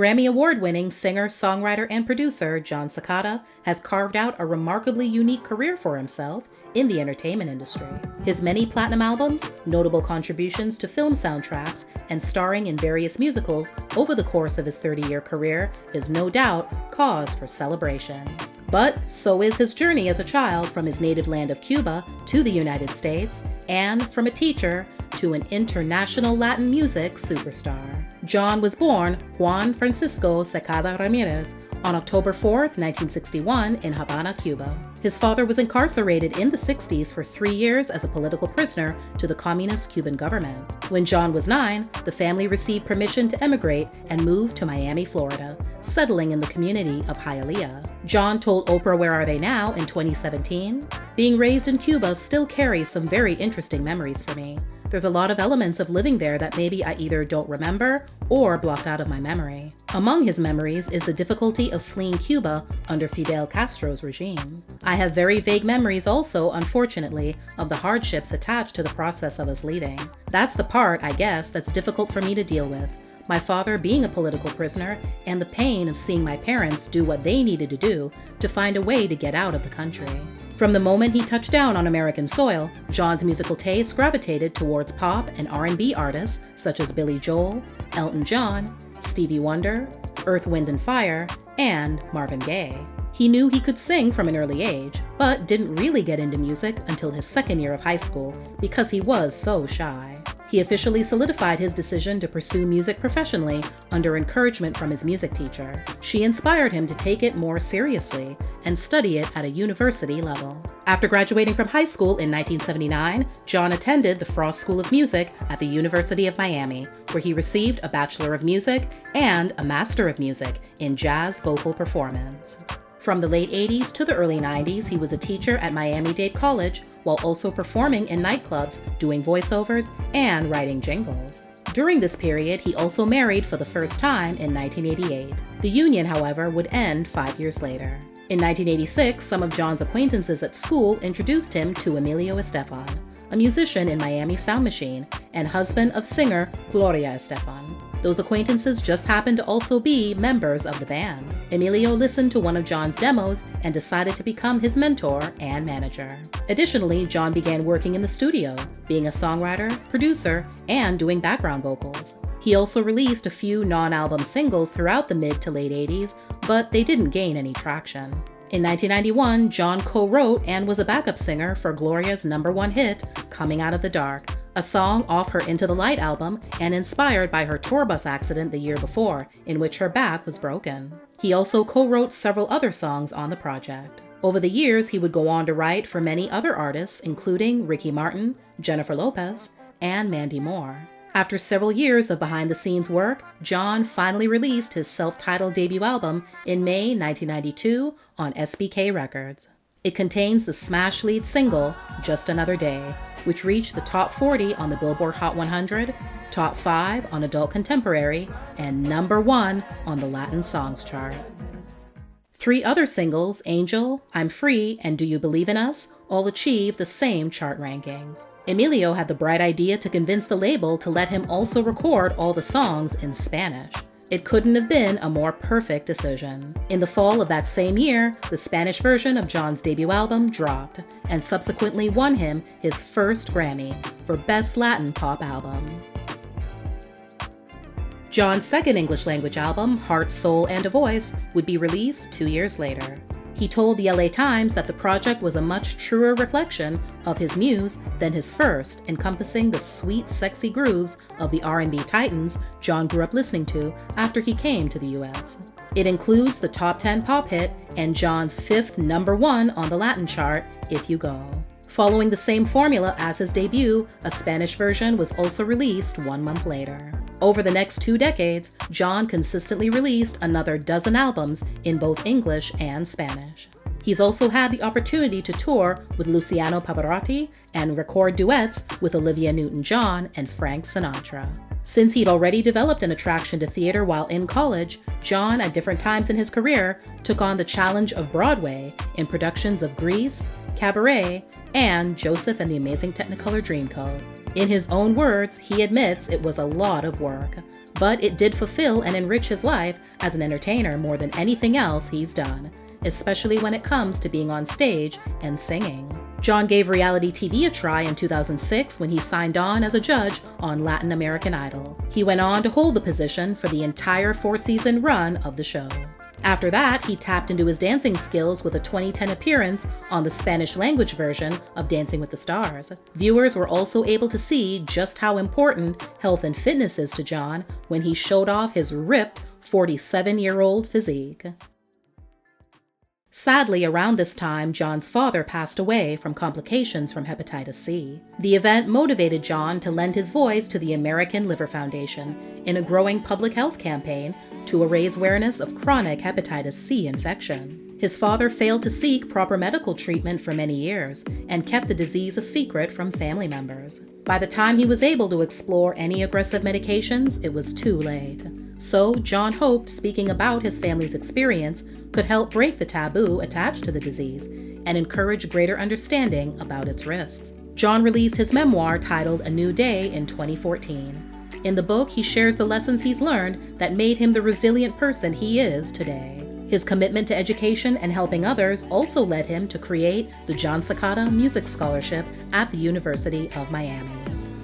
Grammy Award-winning singer, songwriter, and producer Jon Secada has carved out a remarkably unique career for himself in the entertainment industry. His many platinum albums, notable contributions to film soundtracks, and starring in various musicals over the course of his 30-year career is no doubt cause for celebration. But so is his journey as a child from his native land of Cuba to the United States, and from a teacher to an international Latin music superstar. Jon was born Juan Francisco Secada Ramirez on October 4, 1961, in Havana, Cuba. His father was incarcerated in the 60s for 3 years as a political prisoner to the communist Cuban government. When Jon was 9, the family received permission to emigrate and moved to Miami, Florida, settling in the community of Hialeah. Jon told Oprah Where Are They Now in 2017, "Being raised in Cuba still carries some very interesting memories for me. There's a lot of elements of living there that maybe I either don't remember or blocked out of my memory." Among his memories is the difficulty of fleeing Cuba under Fidel Castro's regime. "I have very vague memories also, unfortunately, of the hardships attached to the process of us leaving. That's the part, I guess, that's difficult for me to deal with. My father being a political prisoner and the pain of seeing my parents do what they needed to do to find a way to get out of the country." From the moment he touched down on American soil, Jon's musical taste gravitated towards pop and R&B artists such as Billy Joel, Elton John, Stevie Wonder, Earth, Wind and Fire, and Marvin Gaye. He knew he could sing from an early age, but didn't really get into music until his second year of high school because he was so shy. He officially solidified his decision to pursue music professionally under encouragement from his music teacher. She inspired him to take it more seriously and study it at a university level. After graduating from high school in 1979, Jon attended the Frost School of Music at the University of Miami, where he received a Bachelor of Music and a Master of Music in Jazz Vocal Performance. From the late 80s to the early 90s, he was a teacher at Miami-Dade College while also performing in nightclubs, doing voiceovers, and writing jingles. During this period, he also married for the first time in 1988. The union, however, would end 5 years later. In 1986, some of Jon's acquaintances at school introduced him to Emilio Estefan, a musician in Miami Sound Machine and husband of singer Gloria Estefan. Those acquaintances just happened to also be members of the band. Emilio listened to one of Jon's demos and decided to become his mentor and manager. Additionally, Jon began working in the studio, being a songwriter, producer, and doing background vocals. He also released a few non-album singles throughout the mid to late 80s, but they didn't gain any traction. In 1991, Jon co-wrote and was a backup singer for Gloria's #1 hit, Coming Out of the Dark, a song off her Into the Light album and inspired by her tour bus accident the year before, in which her back was broken. He also co-wrote several other songs on the project. Over the years, he would go on to write for many other artists, including Ricky Martin, Jennifer Lopez, and Mandy Moore. After several years of behind-the-scenes work, Jon finally released his self-titled debut album in May 1992 on SBK Records. It contains the smash lead single, Just Another Day, which reached the top 40 on the Billboard Hot 100, top 5 on Adult Contemporary, and #1 on the Latin Songs chart. 3 other singles, Angel, I'm Free, and Do You Believe in Us, all achieved the same chart rankings. Emilio had the bright idea to convince the label to let him also record all the songs in Spanish. It couldn't have been a more perfect decision. In the fall of that same year, the Spanish version of Jon's debut album dropped, and subsequently won him his first Grammy for Best Latin Pop Album. Jon's second English-language album, Heart, Soul, and a Voice, would be released 2 years later. He told the LA Times that the project was a much truer reflection of his muse than his first, encompassing the sweet, sexy grooves of the R&B titans Jon grew up listening to after he came to the US. It includes the top 10 pop hit and Jon's 5th #1 on the Latin chart, If You Go. Following the same formula as his debut, a Spanish version was also released 1 month later. Over the next 2 decades, Jon consistently released another dozen albums in both English and Spanish. He's also had the opportunity to tour with Luciano Pavarotti and record duets with Olivia Newton-John and Frank Sinatra. Since he'd already developed an attraction to theater while in college, Jon, at different times in his career, took on the challenge of Broadway in productions of Grease, Cabaret, and Joseph and the Amazing Technicolor Dreamcoat. In his own words, he admits it was a lot of work, but it did fulfill and enrich his life as an entertainer more than anything else he's done, especially when it comes to being on stage and singing. Jon gave reality TV a try in 2006 when he signed on as a judge on Latin American Idol. He went on to hold the position for the entire 4-season run of the show. After that, he tapped into his dancing skills with a 2010 appearance on the Spanish language version of Dancing with the Stars. Viewers were also able to see just how important health and fitness is to Jon when he showed off his ripped 47-year-old physique. Sadly, around this time, Jon's father passed away from complications from hepatitis C. The event motivated Jon to lend his voice to the American Liver Foundation in a growing public health campaign to raise awareness of chronic hepatitis C infection. His father failed to seek proper medical treatment for many years and kept the disease a secret from family members. By the time he was able to explore any aggressive medications, it was too late. So, Jon hoped speaking about his family's experience could help break the taboo attached to the disease and encourage greater understanding about its risks. Jon released his memoir titled A New Day in 2014. In the book, he shares the lessons he's learned that made him the resilient person he is today. His commitment to education and helping others also led him to create the Jon Secada Music Scholarship at the University of Miami.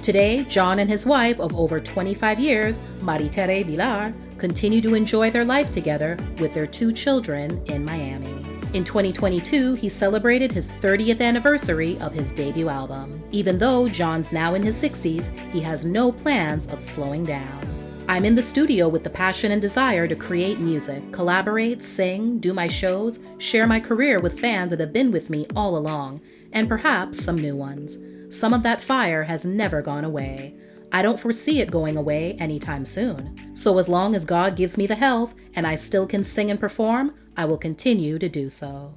Today, Jon and his wife of over 25 years, Maritere Vilar, continue to enjoy their life together with their 2 children in Miami. In 2022, he celebrated his 30th anniversary of his debut album. Even though Jon's now in his 60s, he has no plans of slowing down. I'm in the studio with the passion and desire to create music, collaborate, sing, do my shows, share my career with fans that have been with me all along, and perhaps some new ones. Some of that fire has never gone away. I don't foresee it going away anytime soon. So as long as God gives me the health and I still can sing and perform, I will continue to do so.